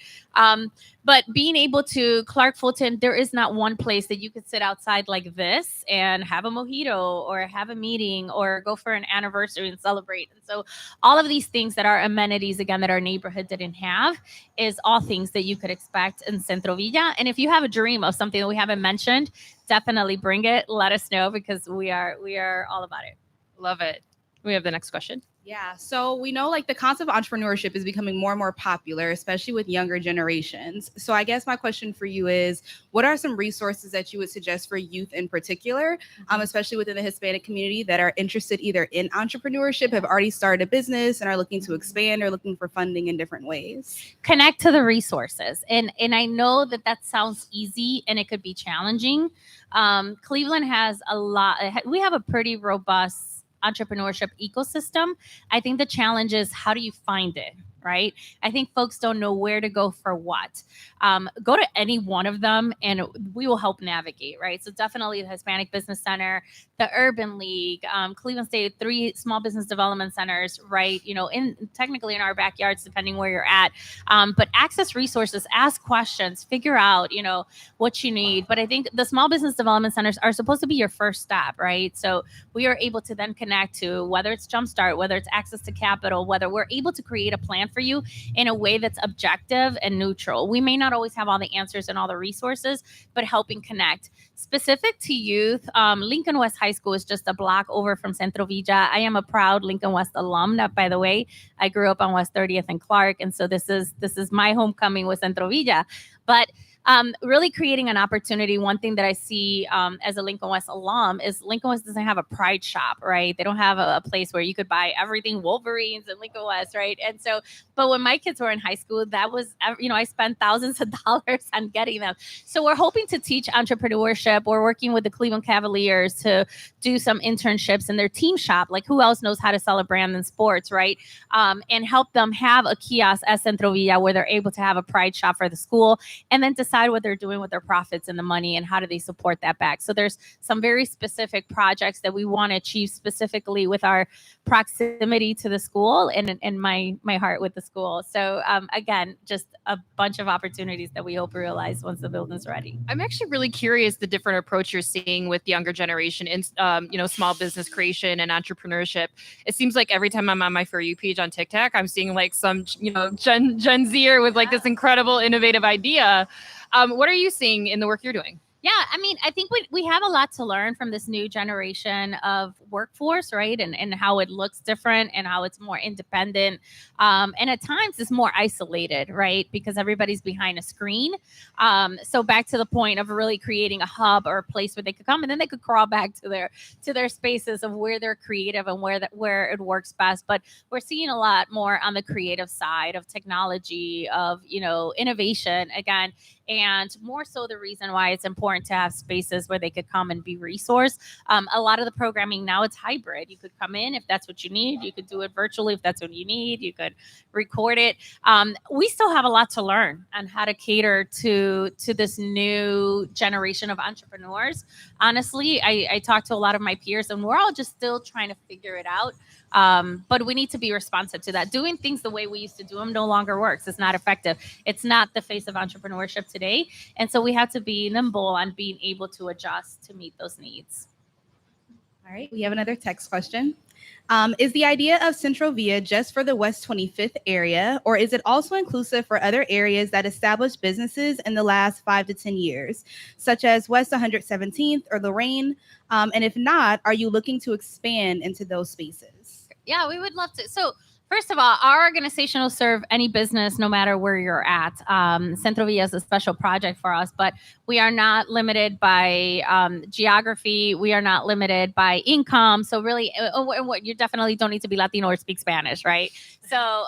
But being able to, Clark Fulton, there is not one place that you could sit outside like this and have a mojito or have a meeting or go for an anniversary and celebrate. And so all of these things that are amenities, again, that our neighborhood didn't have, is all things that you could expect in CentroVilla. And if you have a dream of something that we haven't mentioned, definitely bring it. Let us know, because we are all about it. Love it. We have the next question. Yeah, so we know the concept of entrepreneurship is becoming more and more popular, especially with younger generations. So I guess my question for you is, what are some resources that you would suggest for youth in particular, especially within the Hispanic community, that are interested either in entrepreneurship, have already started a business and are looking to expand or looking for funding in different ways? Connect to the resources. And I know that sounds easy and it could be challenging. Cleveland has a lot. We have a pretty robust entrepreneurship ecosystem. I think the challenge is, how do you find it, right? I think folks don't know where to go for what. Go to any one of them and we will help navigate, right? So definitely the Hispanic Business Center, the Urban League, Cleveland State, 3 small business development centers, right? Technically in our backyards, depending where you're at. But access resources, ask questions, figure out, what you need. But I think the small business development centers are supposed to be your first step, right? So we are able to then connect to, whether it's Jumpstart, whether it's access to capital, whether we're able to create a plan for you in a way that's objective and neutral. We may not always have all the answers and all the resources, but helping connect. Specific to youth, Lincoln West High School is just a block over from CentroVilla. I am a proud Lincoln West alum, by the way. I grew up on West 30th and Clark, and so this is my homecoming with CentroVilla. But really creating an opportunity. One thing that I see as a Lincoln West alum is Lincoln West doesn't have a pride shop, right? They don't have a place where you could buy everything Wolverines and Lincoln West, right? And so, but when my kids were in high school, that was, I spent thousands of dollars on getting them. So we're hoping to teach entrepreneurship. We're working with the Cleveland Cavaliers to do some internships in their team shop. Like, who else knows how to sell a brand in sports, right? And help them have a kiosk at CentroVilla where they're able to have a pride shop for the school, and then decide what they're doing with their profits and the money and how do they support that back. So there's some very specific projects that we want to achieve specifically with our proximity to the school and my heart with the school. So again, just a bunch of opportunities that we hope to realize once the building's ready. I'm actually really curious the different approach you're seeing with younger generation in small business creation and entrepreneurship. It seems like every time I'm on my For You page on TikTok, I'm seeing like some Gen Zer with like this incredible innovative idea. What are you seeing in the work you're doing? Yeah, I mean, I think we have a lot to learn from this new generation of workforce, right? And how it looks different and how it's more independent. And at times it's more isolated, right? Because everybody's behind a screen. So back to the point of really creating a hub or a place where they could come and then they could crawl back to their spaces of where they're creative and where it works best. But we're seeing a lot more on the creative side of technology, of, innovation again. And more so the reason why it's important to have spaces where they could come and be resourced. A lot of the programming now, it's hybrid. You could come in if that's what you need. You could do it virtually if that's what you need. You could record it. We still have a lot to learn on how to cater to this new generation of entrepreneurs. Honestly, I talk to a lot of my peers and we're all just still trying to figure it out. But we need to be responsive to that. Doing things the way we used to do them no longer works. It's not effective. It's not the face of entrepreneurship today. And so we have to be nimble and being able to adjust to meet those needs. All right, we have another text question. Is the idea of CentroVilla just for the West 25th area, or is it also inclusive for other areas that established businesses in the last 5 to 10 years, such as West 117th or Lorraine? And if not, are you looking to expand into those spaces? Yeah, we would love to. So first of all, our organization will serve any business no matter where you're at. CentroVilla is a special project for us, but we are not limited by geography. We are not limited by income. So really, you definitely don't need to be Latino or speak Spanish, right? So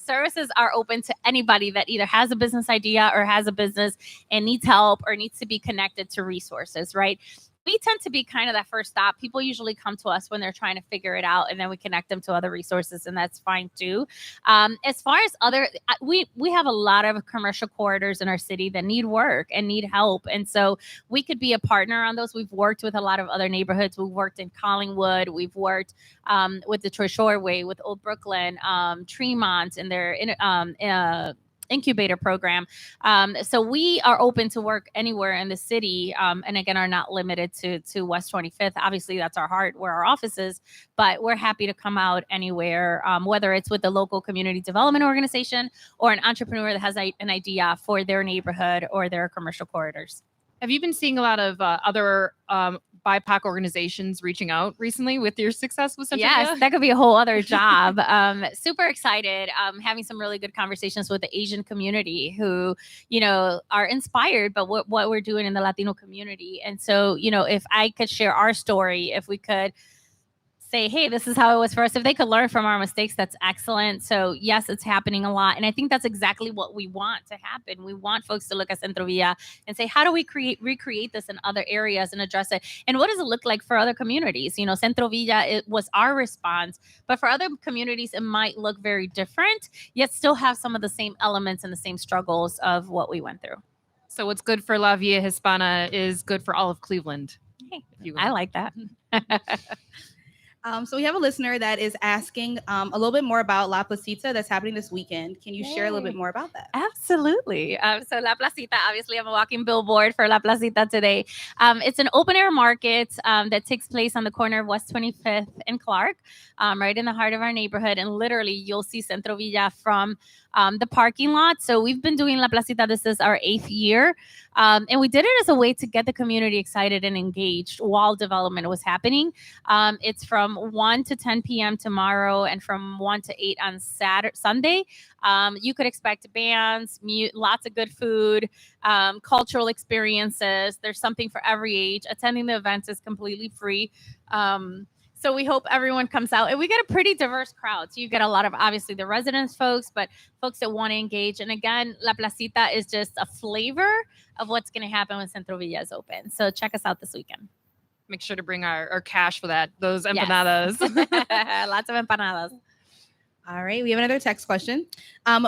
services are open to anybody that either has a business idea or has a business and needs help or needs to be connected to resources, right? We tend to be kind of that first stop. People usually come to us when they're trying to figure it out, and then we connect them to other resources, and that's fine too. As far as we have a lot of commercial corridors in our city that need work and need help, and so we could be a partner on those. We've worked with a lot of other neighborhoods. We've worked in Collingwood. We've worked with the Troy Shoreway, with Old Brooklyn, Tremont, and their incubator program. So we are open to work anywhere in the city, and again are not limited to West 25th. Obviously that's our heart, where our office is, but we're happy to come out anywhere, whether it's with the local community development organization or an entrepreneur that has an idea for their neighborhood or their commercial corridors. Have you been seeing a lot of other BIPOC organizations reaching out recently with your success with CentroVilla? Yes, that could be a whole other job. Super excited. Having some really good conversations with the Asian community who, are inspired by what we're doing in the Latino community. And so, if I could share our story, if we could say, hey, this is how it was for us. If they could learn from our mistakes, that's excellent. So yes, it's happening a lot. And I think that's exactly what we want to happen. We want folks to look at CentroVilla and say, how do we recreate this in other areas and address it? And what does it look like for other communities? CentroVilla, it was our response, but for other communities, it might look very different, yet still have some of the same elements and the same struggles of what we went through. So what's good for La Villa Hispana is good for all of Cleveland. Hey, I like that. So we have a listener that is asking a little bit more about La Placita that's happening this weekend. Can you share a little bit more about that? Absolutely. So La Placita, obviously I'm a walking billboard for La Placita today. It's an open air market that takes place on the corner of West 25th and Clark, right in the heart of our neighborhood. And literally you'll see CentroVilla from the parking lot. So we've been doing La Placita. This is our 8th year. And we did it as a way to get the community excited and engaged while development was happening. It's from 1 to 10 p.m. tomorrow and from 1 to 8 on Sunday. You could expect bands, lots of good food, cultural experiences. There's something for every age. Attending the events is completely free. So we hope everyone comes out, and we get a pretty diverse crowd. So you get a lot of, obviously, the residents folks, but folks that want to engage. And again, La Placita is just a flavor of what's going to happen when CentroVilla is open. So check us out this weekend. Make sure to bring our cash for that. Those empanadas. Yes. Lots of empanadas. All right, we have another text question.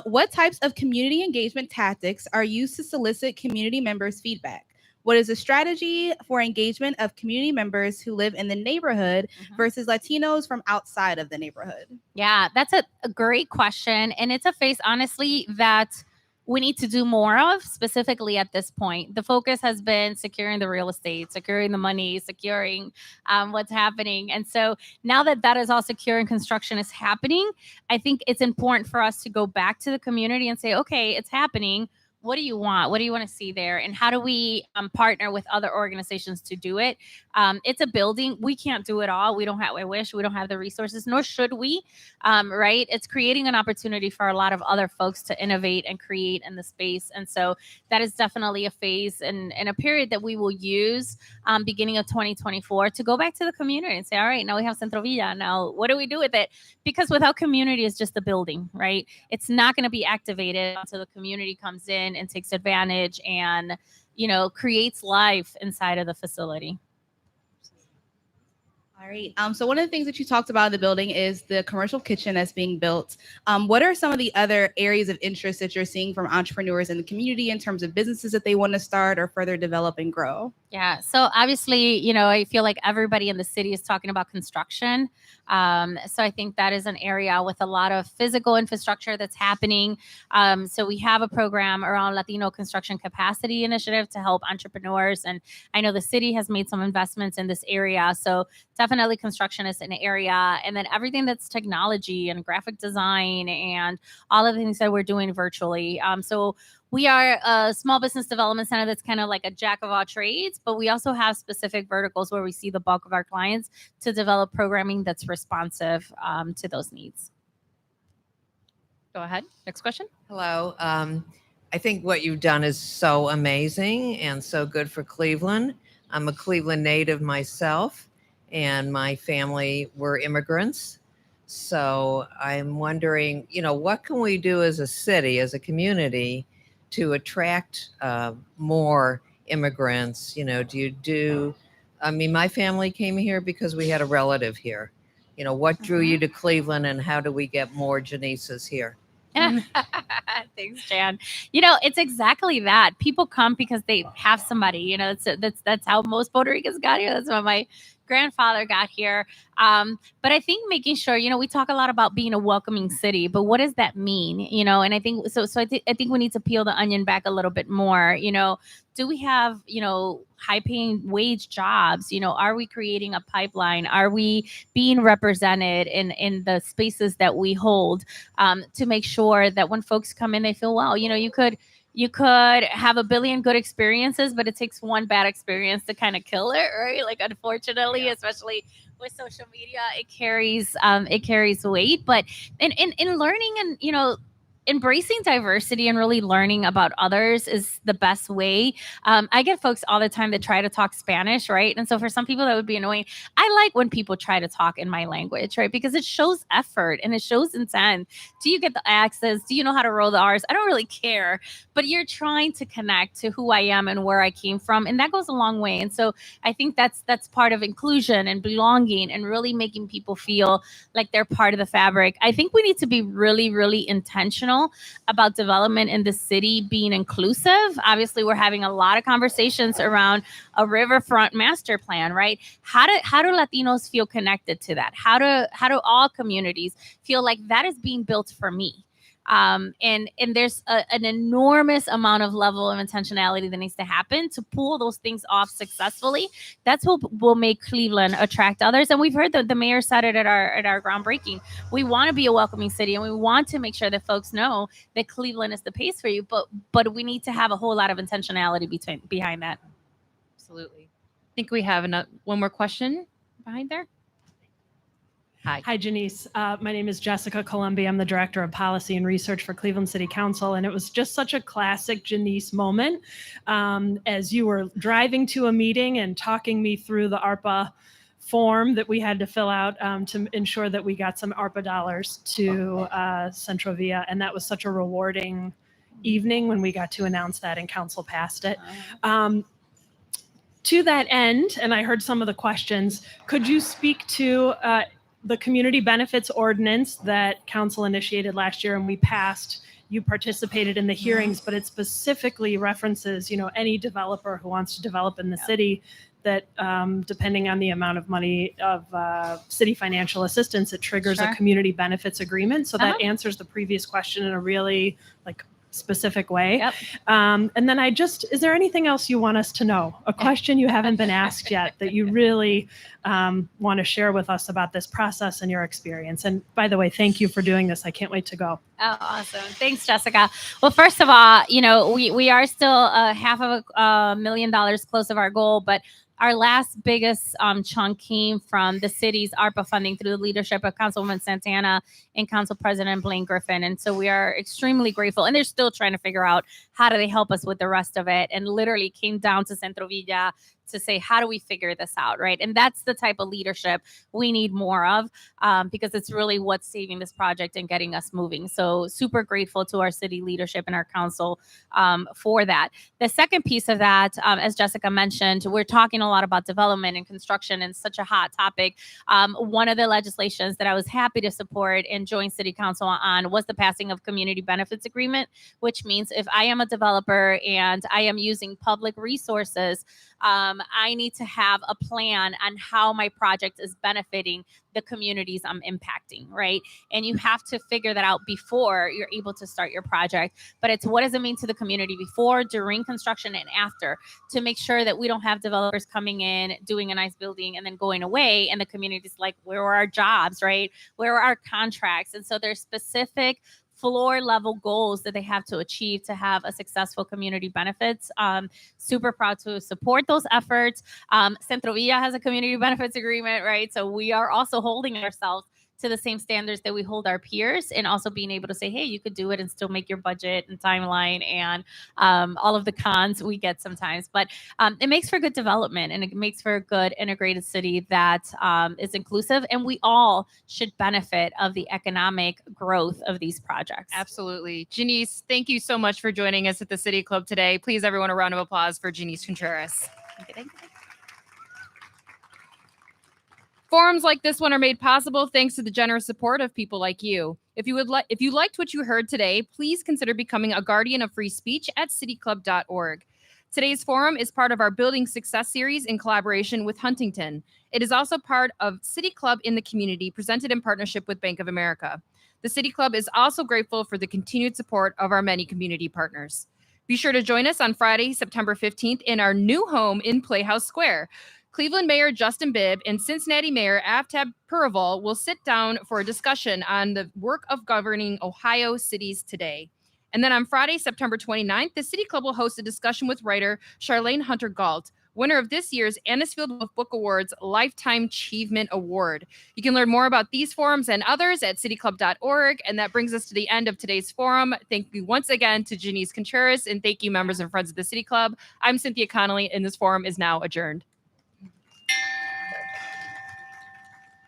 What types of community engagement tactics are used to solicit community members' feedback? What is the strategy for engagement of community members who live in the neighborhood versus Latinos from outside of the neighborhood? Yeah, that's a great question. And it's a phase, honestly, that we need to do more of, specifically at this point. The focus has been securing the real estate, securing the money, securing what's happening. And so now that that is all secure and construction is happening, I think it's important for us to go back to the community and say, okay, it's happening. What do you want? What do you want to see there? And how do we partner with other organizations to do it? It's a building. We can't do it all. We don't have, I wish we don't have the resources, nor should we, right? It's creating an opportunity for a lot of other folks to innovate and create in the space. And so that is definitely a phase and a period that we will use beginning of 2024 to go back to the community and say, all right, now we have CentroVilla. Now, what do we do with it? Because without community, it's just a building, right? It's not going to be activated until the community comes in and takes advantage and, you know, creates life inside of the facility. All right. So one of the things that you talked about in the building is the commercial kitchen that's being built. What are some of the other areas of interest that you're seeing from entrepreneurs in the community in terms of businesses that they want to start or further develop and grow? Yeah. So obviously, you know, I feel like everybody in the city is talking about construction. So I think that is an area with a lot of physical infrastructure that's happening. So we have a program around Latino construction capacity initiative to help entrepreneurs. And I know the city has made some investments in this area. So definitely construction is an area. And then everything that's technology and graphic design and all of the things that we're doing virtually. So we are a small business development center that's kind of like a jack of all trades, but we also have specific verticals where we see the bulk of our clients to develop programming that's responsive to those needs. Go ahead. Next question. Hello. I think what you've done is so amazing and so good for Cleveland. I'm a Cleveland native myself, and my family were immigrants. So I'm wondering, you know, what can we do as a city, as a community, to attract more immigrants? You know, I mean, my family came here because we had a relative here. You know, what drew you to Cleveland, and how do we get more Janices here? Thanks, Jan. You know, it's exactly that. People come because they have somebody, you know, that's how most Puerto Ricans got here. That's how my grandfather got here. But I think making sure, you know, we talk a lot about being a welcoming city, but what does that mean? You know, and I think, so I think we need to peel the onion back a little bit more. You know, do we have, you know, high paying wage jobs? You know, are we creating a pipeline? Are we being represented in the spaces that we hold to make sure that when folks come in, they feel, well, you know, you could have a billion good experiences, but it takes one bad experience to kind of kill it, right? Like, unfortunately, especially with social media, it carries weight. But in learning and, you know, embracing diversity and really learning about others is the best way. I get folks all the time that try to talk Spanish, right? And so for some people that would be annoying. I like when people try to talk in my language, right? Because it shows effort and it shows intent. Do you get the accents? Do you know how to roll the R's? I don't really care, but you're trying to connect to who I am and where I came from. And that goes a long way. And so I think that's part of inclusion and belonging and really making people feel like they're part of the fabric. I think we need to be really, really intentional about development in the city being inclusive. Obviously, we're having a lot of conversations around a riverfront master plan, right? How do Latinos feel connected to that? How do all communities feel like that is being built for me? And there's an enormous amount of level of intentionality that needs to happen to pull those things off successfully. That's what will make Cleveland attract others. And we've heard that the mayor said it at our groundbreaking. We want to be a welcoming city, and we want to make sure that folks know that Cleveland is the place for you. But we need to have a whole lot of intentionality behind that. Absolutely. I think we have one more question behind there. Hi, Janice. My name is Jessica Colombi. I'm the Director of Policy and Research for Cleveland City Council. And it was just such a classic Janice moment as you were driving to a meeting and talking me through the ARPA form that we had to fill out to ensure that we got some ARPA dollars to CentroVilla. And that was such a rewarding evening when we got to announce that and council passed it. To that end, and I heard some of the questions, could you speak to the community benefits ordinance that council initiated last year and we passed? You participated in the hearings, but it specifically references, any developer who wants to develop in the city that depending on the amount of money of city financial assistance, it triggers a community benefits agreement. So that answers the previous question in a really specific way. Yep. And then is there anything else you want us to know? A question you haven't been asked yet that you really want to share with us about this process and your experience? And by the way, thank you for doing this. I can't wait to go. Oh, awesome. Thanks, Jessica. Well, first of all, we are still $500,000 close of our goal, but our last biggest chunk came from the city's ARPA funding through the leadership of Councilwoman Santana and Council President Blaine Griffin. And so we are extremely grateful. And they're still trying to figure out how do they help us with the rest of it. And literally came down to CentroVilla to say, how do we figure this out, right? And that's the type of leadership we need more of because it's really what's saving this project and getting us moving. So super grateful to our city leadership and our council for that. The second piece of that, as Jessica mentioned, we're talking a lot about development and construction and such a hot topic. One of the legislations that I was happy to support and join city council on was the passing of community benefits agreement, which means if I am a developer and I am using public resources, I need to have a plan on how my project is benefiting the communities I'm impacting, right? And you have to figure that out before you're able to start your project. But it's what does it mean to the community before, during construction, and after to make sure that we don't have developers coming in, doing a nice building, and then going away. And the community's like, where are our jobs, right? Where are our contracts? And so there's specific floor level goals that they have to achieve to have a successful community benefits. Super proud to support those efforts. CentroVilla has a community benefits agreement, right? So we are also holding ourselves to the same standards that we hold our peers, and also being able to say, hey, you could do it and still make your budget and timeline and all of the cons we get sometimes. But it makes for good development, and it makes for a good integrated city that is inclusive, and we all should benefit of the economic growth of these projects. Absolutely. Janice, thank you so much for joining us at the City Club today. Please, everyone, a round of applause for Janice Contreras. Thank you. Forums like this one are made possible thanks to the generous support of people like you. If you liked what you heard today, please consider becoming a guardian of free speech at cityclub.org. Today's forum is part of our Building Success series in collaboration with Huntington. It is also part of City Club in the Community, presented in partnership with Bank of America. The City Club is also grateful for the continued support of our many community partners. Be sure to join us on Friday, September 15th in our new home in Playhouse Square. Cleveland Mayor Justin Bibb and Cincinnati Mayor Aftab Puraval will sit down for a discussion on the work of governing Ohio cities today. And then on Friday, September 29th, the City Club will host a discussion with writer Charlene Hunter-Gault, winner of this year's Anisfield Book Awards Lifetime Achievement Award. You can learn more about these forums and others at cityclub.org. And that brings us to the end of today's forum. Thank you once again to Janice Contreras, and thank you, members and friends of the City Club. I'm Cynthia Connolly, and this forum is now adjourned.